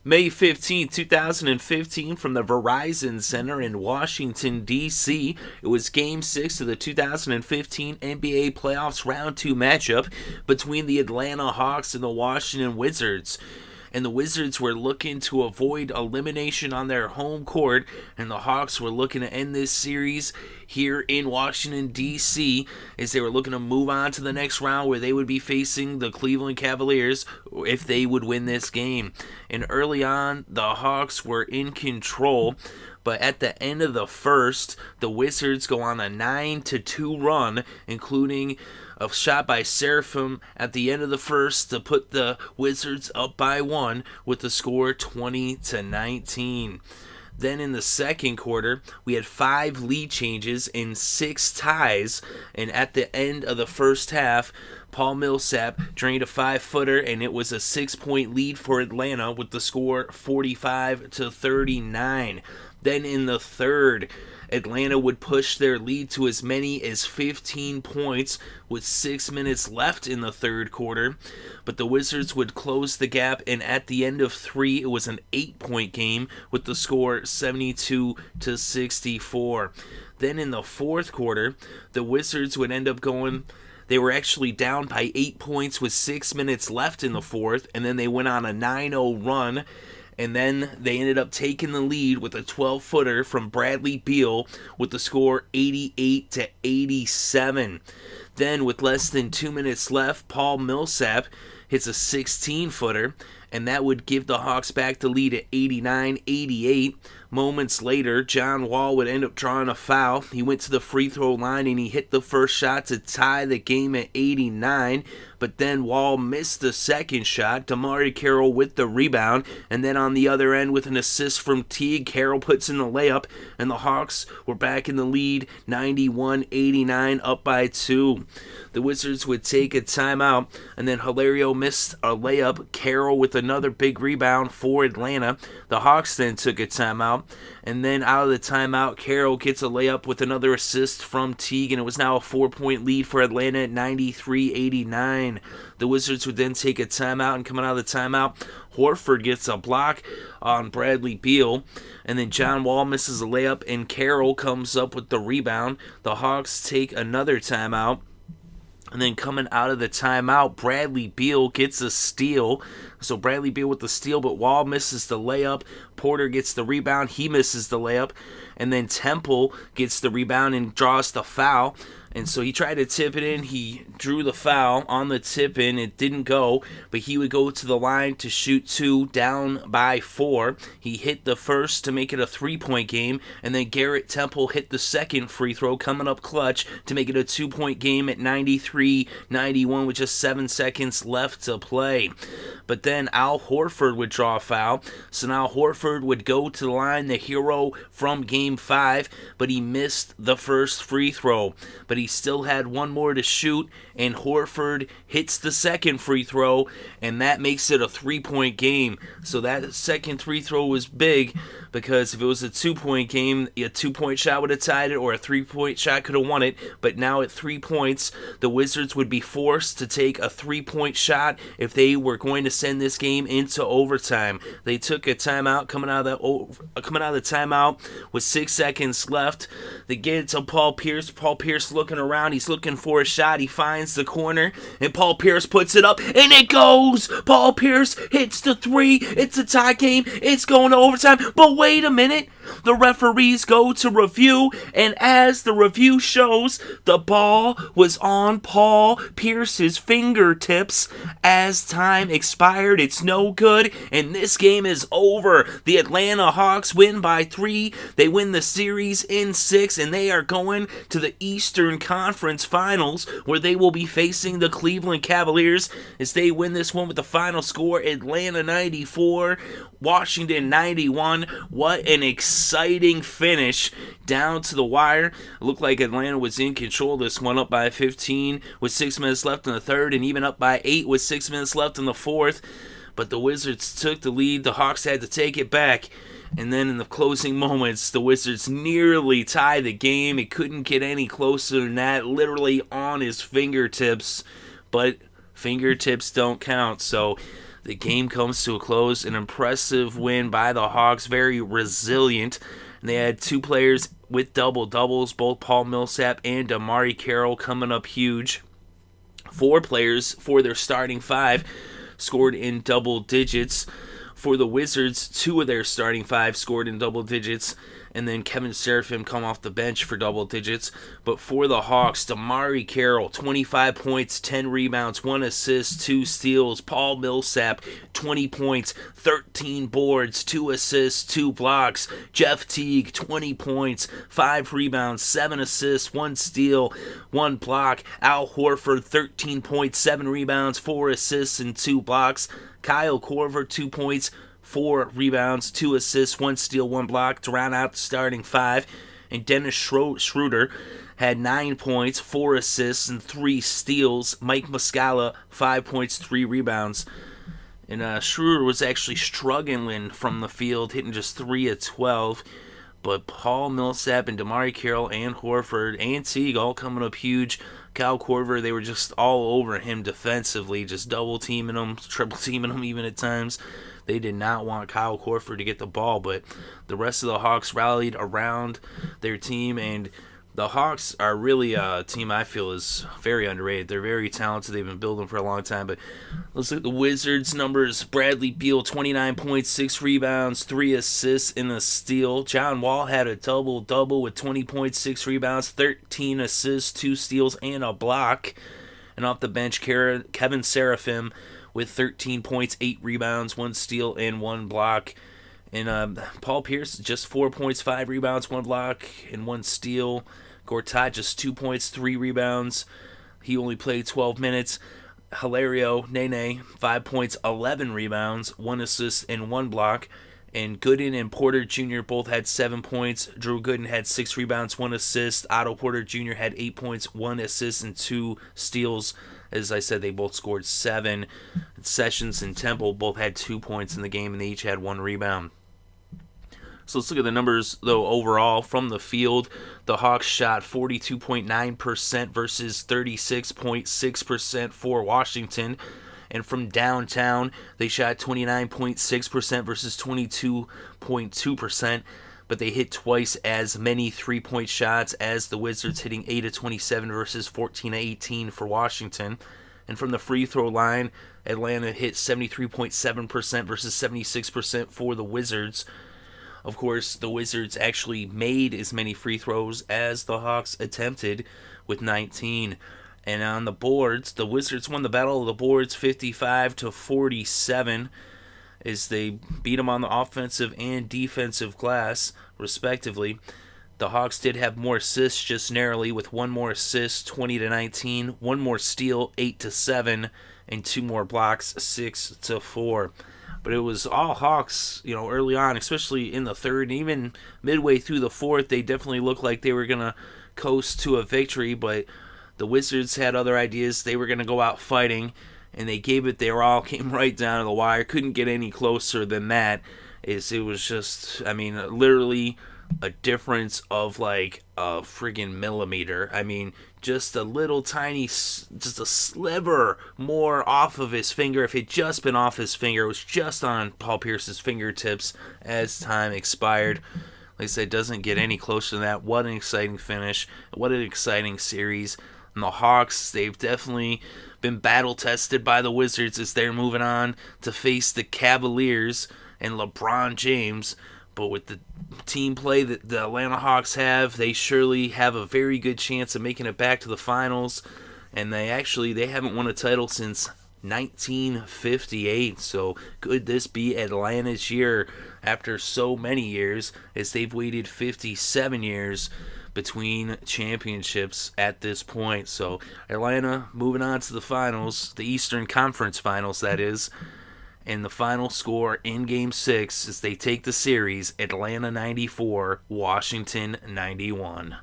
May 15, 2015, from the Verizon Center in Washington, D.C. It was Game 6 of the 2015 NBA Playoffs Round 2 matchup between the Atlanta Hawks and the Washington Wizards. And the Wizards were looking to avoid elimination on their home court, and the Hawks were looking to end this series here in Washington, D.C., as they were looking to move on to the next round where they would be facing the Cleveland Cavaliers if they would win this game. And early on, the Hawks were in control, but at the end of the first, the Wizards go on a 9-2 run, including a shot by Seraphin at the end of the first to put the Wizards up by 1 with the score 20-19. Then in the second quarter, we had 5 lead changes and 6 ties, and at the end of the first half, Paul Millsap drained a 5-footer, and it was a 6-point lead for Atlanta with the score 45-39. Then in the third, Atlanta would push their lead to as many as 15 points with 6 minutes left in the third quarter, but the Wizards would close the gap, and at the end of 3, it was an 8-point game with the score 72-64. Then in the fourth quarter, the Wizards would end up going... They were actually down by 8 points with 6 minutes left in the fourth, and then they went on a 9-0 run, and then they ended up taking the lead with a 12-footer from Bradley Beal with the score 88-87. Then, with less than 2 minutes left, Paul Millsap hits a 16-footer, and that would give the Hawks back the lead at 89-88. Moments later, John Wall would end up drawing a foul. He went to the free throw line and he hit the first shot to tie the game at 89. But then Wall missed the second shot. DeMarre Carroll with the rebound. And then on the other end with an assist from Teague, Carroll puts in the layup. And the Hawks were back in the lead, 91-89, up by 2. The Wizards would take a timeout. And then Hilario missed a layup. Carroll with another big rebound for Atlanta. The Hawks then took a timeout. And then out of the timeout, Carroll gets a layup with another assist from Teague, and it was now a 4-point lead for Atlanta at 93-89. The Wizards would then take a timeout, and coming out of the timeout, Horford gets a block on Bradley Beal, and then John Wall misses a layup, and Carroll comes up with the rebound. The Hawks take another timeout. And then coming out of the timeout, Bradley Beal gets a steal. So Bradley Beal with the steal, but Wall misses the layup. Porter gets the rebound. He misses the layup. And then Temple gets the rebound and draws the foul. And so he tried to tip it in. He drew the foul on the tip in. It didn't go, but he would go to the line to shoot 2, down by 4. He hit the first to make it a 3-point game, and then Garrett Temple hit the second free throw, coming up clutch to make it a 2-point game at 93-91 with just 7 seconds left to play. But then Al Horford would draw a foul, so now Horford would go to the line, the hero from Game 5, but he missed the first free throw. But he still had one more to shoot, and Horford hits the second free throw, and that makes it a 3-point game. So that second free throw was big, because if it was a 2-point game, a 2-point shot would have tied it, or a 3-point shot could have won it. But now at 3 points, the Wizards would be forced to take a 3-point shot if they were going to send this game into overtime. They took a timeout coming out of the timeout with 6 seconds left. They get it to Paul Pierce. Paul Pierce looking around. He's looking for a shot. He finds the corner, and Paul Pierce puts it up, and it goes. Paul Pierce hits the 3. It's a tie game. It's going to overtime. But wait a minute. The referees go to review, and as the review shows, the ball was on Paul Pierce's fingertips as time expired. It's no good, and this game is over. The Atlanta Hawks win by 3. They win the series in 6, and they are going to the Eastern Conference Finals, where they will be facing the Cleveland Cavaliers as they win this one with the final score, Atlanta 94, Washington 91. What an exciting finish down to the wire. It looked like Atlanta was in control of this one, up by 15 with 6 minutes left in the third, and even up by 8 with 6 minutes left in the fourth. But the Wizards took the lead. The Hawks had to take it back. And then in the closing moments, the Wizards nearly tied the game. It couldn't get any closer than that, literally on his fingertips. But fingertips don't count, so The game comes to a close. An impressive win by the Hawks, very resilient. And they had two players with double-doubles, both Paul Millsap and DeMarre Carroll coming up huge. Four players for their starting five scored in double digits. For the Wizards, two of their starting five scored in double digits, and then Kevin Seraphin come off the bench for double digits. But for the Hawks, DeMarre Carroll, 25 points, 10 rebounds, 1 assist, 2 steals. Paul Millsap, 20 points, 13 boards, 2 assists, 2 blocks. Jeff Teague, 20 points, 5 rebounds, 7 assists, 1 steal, 1 block. Al Horford, 13 points, 7 rebounds, 4 assists, and 2 blocks. Kyle Korver, 2 points, 4 rebounds, 2 assists, 1 steal, 1 block to round out the starting five. And Dennis Schroder had 9 points, 4 assists, and 3 steals. Mike Muscala, 5 points, 3 rebounds. And Schroder was actually struggling from the field, hitting just 3 of 12. But Paul Millsap and DeMarre Carroll and Horford and Teague all coming up huge. Kyle Korver, they were just all over him defensively, just double-teaming him, triple-teaming him even at times. They did not want Kyle Horford to get the ball, but the rest of the Hawks rallied around their team, and the Hawks are really a team I feel is very underrated. They're very talented. They've been building for a long time, but let's look at the Wizards' numbers. Bradley Beal, 29 points, 6 rebounds, 3 assists, and a steal. John Wall had a double-double with 20 points, 6 rebounds, 13 assists, 2 steals, and a block. And off the bench, Kevin Seraphin with 13 points, 8 rebounds, 1 steal, and 1 block. And Paul Pierce, just 4 points, 5 rebounds, 1 block, and 1 steal. Gortat, just 2 points, 3 rebounds. He only played 12 minutes. Hilario, Nene, 5 points, 11 rebounds, 1 assist, and 1 block. And Gooden and Porter Jr. both had 7 points. Drew Gooden had 6 rebounds, 1 assist. Otto Porter Jr. had 8 points, 1 assist, and 2 steals. As I said, they both scored 7. Sessions and Temple both had 2 points in the game, and they each had 1 rebound. So let's look at the numbers, though, overall. From the field, the Hawks shot 42.9% versus 36.6% for Washington. And from downtown, they shot 29.6% versus 22.2%. But they hit twice as many three-point shots as the Wizards, hitting 8 of 27 versus 14 of 18 for Washington. And from the free throw line, Atlanta hit 73.7% versus 76% for the Wizards. Of course, the Wizards actually made as many free throws as the Hawks attempted, with 19. And on the boards, the Wizards won the battle of the boards 55-47 as they beat them on the offensive and defensive glass, respectively. The Hawks did have more assists, just narrowly, with 1 more assist, 20-19, 1 more steal, 8-7, and 2 more blocks, 6-4. But it was all Hawks, early on, especially in the third, and even midway through the fourth. They definitely looked like they were going to coast to a victory, but the Wizards had other ideas. They were going to go out fighting, and they gave it their all, came right down to the wire. Couldn't get any closer than that. It was just, literally a difference of like a friggin' millimeter. Just a little tiny, just a sliver more off of his finger. If it had just been off his finger, it was just on Paul Pierce's fingertips as time expired. Like I said, it doesn't get any closer than that. What an exciting finish. What an exciting series. And the Hawks, they've definitely been battle-tested by the Wizards as they're moving on to face the Cavaliers and LeBron James. But with the team play that the Atlanta Hawks have, they surely have a very good chance of making it back to the finals. And they haven't won a title since 1958. So could this be Atlanta's year after so many years, as they've waited 57 years between championships at this point? So Atlanta moving on to the finals, the Eastern Conference Finals, that is. And the final score in Game 6 as they take the series, Atlanta 94, Washington 91.